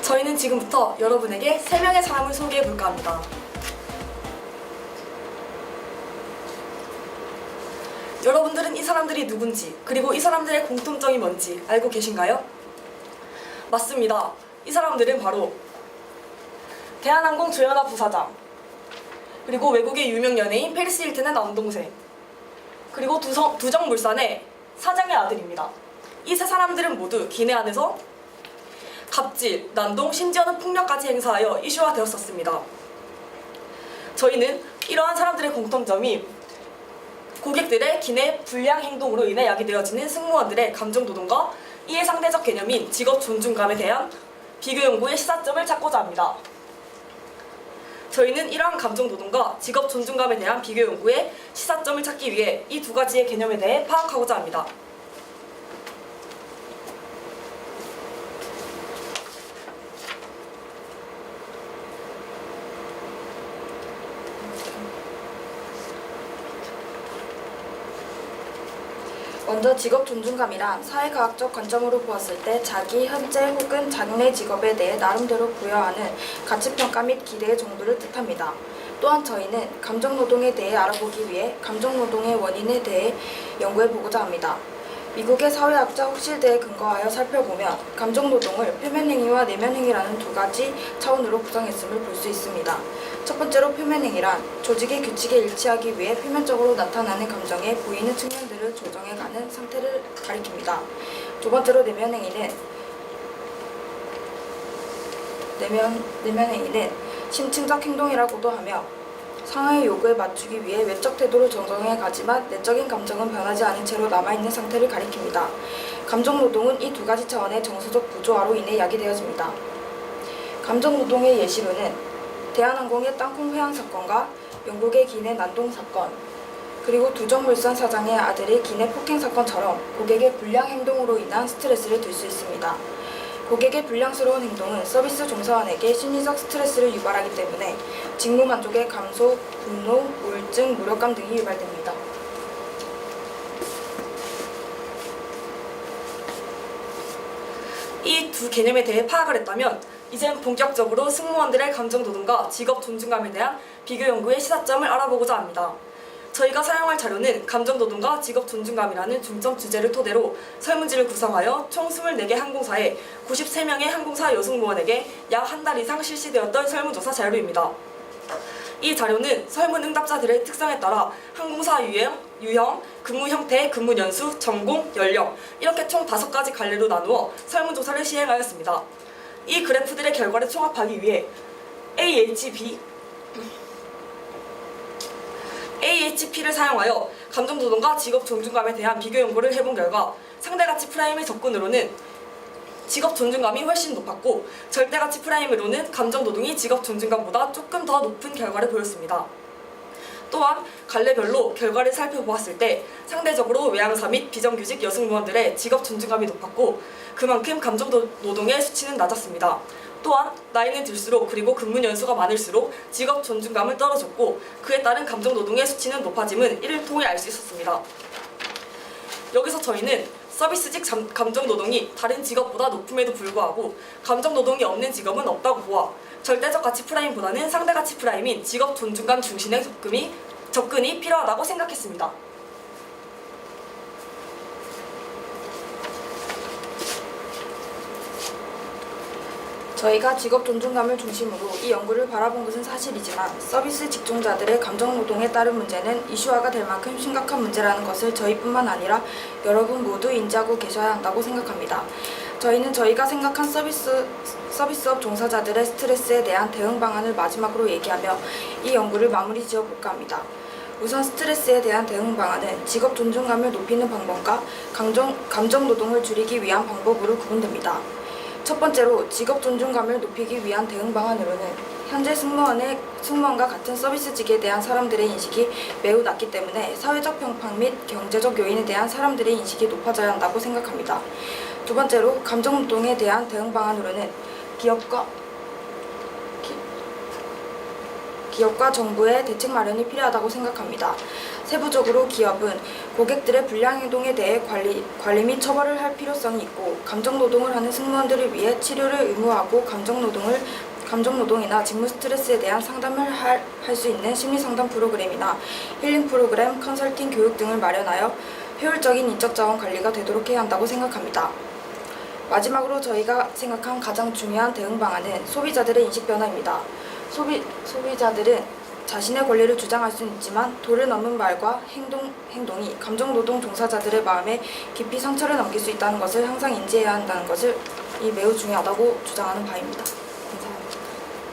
저희는 지금부터 여러분에게 3명의 사람을 소개해 볼까 합니다. 여러분들은 이 사람들이 누군지, 그리고 이 사람들의 공통점이 뭔지 알고 계신가요? 맞습니다. 이 사람들은 바로 대한항공 조현아 부사장, 그리고 외국의 유명 연예인 페리스 힐튼의 남동생, 그리고 두정물산의 사장의 아들입니다. 이 세 사람들은 모두 기내 안에서 갑질, 난동, 심지어는 폭력까지 행사하여 이슈화 되었었습니다. 저희는 이러한 사람들의 공통점이 고객들의 기내 불량 행동으로 인해 야기되어지는 승무원들의 감정노동과 이에 상대적 개념인 직업 존중감에 대한 비교 연구의 시사점을 찾고자 합니다. 저희는 이러한 감정노동과 직업 존중감에 대한 비교 연구의 시사점을 찾기 위해 이 두 가지의 개념에 대해 파악하고자 합니다. 먼저 직업 존중감이란 사회과학적 관점으로 보았을 때 자기, 현재 혹은 자기네 직업에 대해 나름대로 부여하는 가치평가 및 기대의 정도를 뜻합니다. 또한 저희는 감정노동에 대해 알아보기 위해 감정노동의 원인에 대해 연구해보고자 합니다. 미국의 사회학자 훅실드에 근거하여 살펴보면 감정노동을 표면행위와 내면행위라는 두 가지 차원으로 구성했음을 볼 수 있습니다. 첫 번째로 표면행위란 조직의 규칙에 일치하기 위해 표면적으로 나타나는 감정에 보이는 측면들을 조정해가는 상태를 가리킵니다. 두 번째로 내면행위는 심층적 행동이라고도 하며 상하의 요구에 맞추기 위해 외적 태도를 정정해 가지만 내적인 감정은 변하지 않은 채로 남아있는 상태를 가리킵니다. 감정노동은 이 두 가지 차원의 정서적 부조화로 인해 야기되어집니다. 감정노동의 예시로는 대한항공의 땅콩 회항 사건과 영국의 기내 난동 사건, 그리고 두정물산 사장의 아들의 기내 폭행 사건처럼 고객의 불량 행동으로 인한 스트레스를 들 수 있습니다. 고객의 불량스러운 행동은 서비스 종사원에게 심리적 스트레스를 유발하기 때문에 직무 만족의 감소, 분노, 우울증, 무력감 등이 유발됩니다. 이 두 개념에 대해 파악을 했다면 이젠 본격적으로 승무원들의 감정노동과 직업 존중감에 대한 비교 연구의 시사점을 알아보고자 합니다. 저희가 사용할 자료는 감정노동과 직업 존중감이라는 중점 주제를 토대로 설문지를 구성하여 총 24개 항공사의 93명의 항공사 여승무원에게 약 한 달 이상 실시되었던 설문조사 자료입니다. 이 자료는 설문 응답자들의 특성에 따라 항공사 유형, 근무 형태, 근무 연수, 전공, 연령 이렇게 총 5가지 갈래로 나누어 설문조사를 시행하였습니다. 이 그래프들의 결과를 총합하기 위해 AHP를 사용하여 감정노동과 직업 존중감에 대한 비교 연구를 해본 결과 상대가치 프라임의 접근으로는 직업 존중감이 훨씬 높았고 절대가치 프라임으로는 감정노동이 직업 존중감보다 조금 더 높은 결과를 보였습니다. 또한 갈래별로 결과를 살펴보았을 때 상대적으로 외항사 및 비정규직 여승무원들의 직업 존중감이 높았고 그만큼 감정노동의 수치는 낮았습니다. 또한 나이는 들수록 그리고 근무 연수가 많을수록 직업 존중감은 떨어졌고 그에 따른 감정노동의 수치는 높아짐은 이를 통해 알 수 있었습니다. 여기서 저희는 서비스직 감정노동이 다른 직업보다 높음에도 불구하고 감정노동이 없는 직업은 없다고 보아 절대적 가치 프라임보다는 상대가치 프라임인 직업 존중감 중심의 접근이 필요하다고 생각했습니다. 저희가 직업 존중감을 중심으로 이 연구를 바라본 것은 사실이지만 서비스 직종자들의 감정노동에 따른 문제는 이슈화가 될 만큼 심각한 문제라는 것을 저희뿐만 아니라 여러분 모두 인지하고 계셔야 한다고 생각합니다. 저희는 저희가 생각한 서비스업 종사자들의 스트레스에 대한 대응 방안을 마지막으로 얘기하며 이 연구를 마무리 지어볼까 합니다. 우선 스트레스에 대한 대응 방안은 직업 존중감을 높이는 방법과 감정노동을 줄이기 위한 방법으로 구분됩니다. 첫 번째로 직업 존중감을 높이기 위한 대응 방안으로는 현재 승무원과 같은 서비스직에 대한 사람들의 인식이 매우 낮기 때문에 사회적 평판 및 경제적 요인에 대한 사람들의 인식이 높아져야 한다고 생각합니다. 두 번째로 감정노동에 대한 대응 방안으로는 기업과 정부의 대책 마련이 필요하다고 생각합니다. 세부적으로 기업은 고객들의 불량 행동에 대해 관리 및 처벌을 할 필요성이 있고, 감정노동을 하는 승무원들을 위해 치료를 의무화하고 감정노동이나 직무 스트레스에 대한 상담을 할 수 있는 심리상담 프로그램이나 힐링 프로그램, 컨설팅 교육 등을 마련하여 효율적인 인적자원 관리가 되도록 해야 한다고 생각합니다. 마지막으로 저희가 생각한 가장 중요한 대응 방안은 소비자들의 인식 변화입니다. 소비자들은 자신의 권리를 주장할 수는 있지만 도를 넘은 말과 행동이 감정노동 종사자들의 마음에 깊이 상처를 남길 수 있다는 것을 항상 인지해야 한다는 것이 매우 중요하다고 주장하는 바입니다.